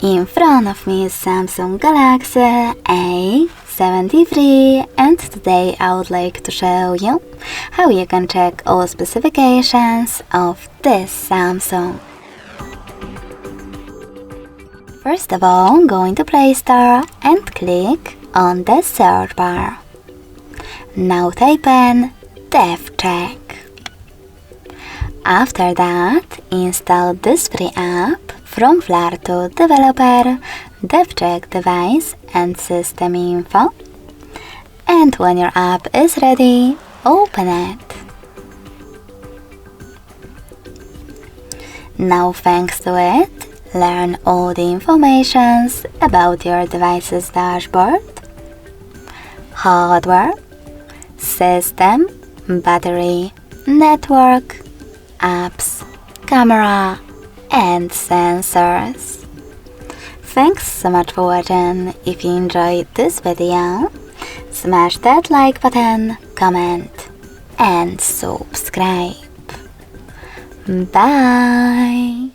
In front of me is Samsung Galaxy A73, and today I would like to show you how you can check all specifications of this Samsung. First of all, go into Play Store and click on the search bar. Now type in DevCheck. After that, install this free app from Flare to Developer, DebCheck Device and System Info. And when your app is ready, open it. Now, thanks to it, learn all the informations about your device's dashboard, hardware, system, battery, network, apps, camera, and sensors. Thanks so much for watching. If you enjoyed this video, smash that like button, comment, and subscribe. Bye!